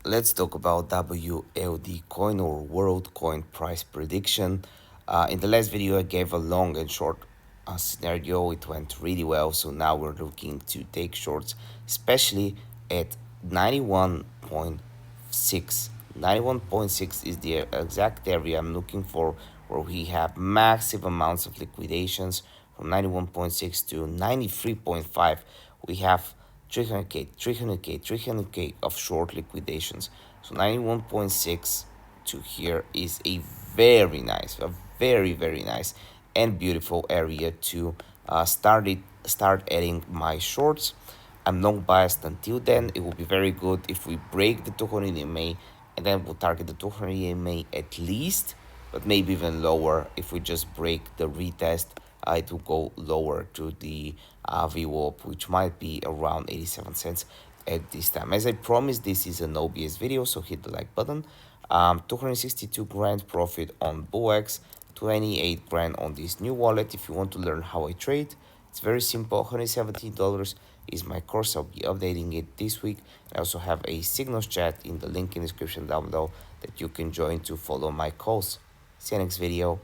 let's talk about WLD coin or Worldcoin price prediction. In the last video, I gave a long and short scenario. It went really well. So now we're looking to take shorts, especially at 91.6. 91.6 is the exact area I'm looking for where we have massive amounts of liquidations from 91.6 to 93.5. We have 300k, 300k, 300k of short liquidations. So 91.6 to here is a very nice and beautiful area to start adding my shorts. I'm not biased until then. It will be very good if we break the 200 EMA and then we'll target the 200 EMA at least, but maybe even lower. If we just break the retest, it will go lower to the VWAP, which might be around 87 cents at this time. As I promised, this is an OBS video, so hit the like button. 262 grand profit on BOX, 28 grand on this new wallet. If you want to learn how I trade, it's very simple. $117 is my course. I'll be updating it this week. I also have a Signals chat in the link in the description down below that you can join to follow my calls. See you next video.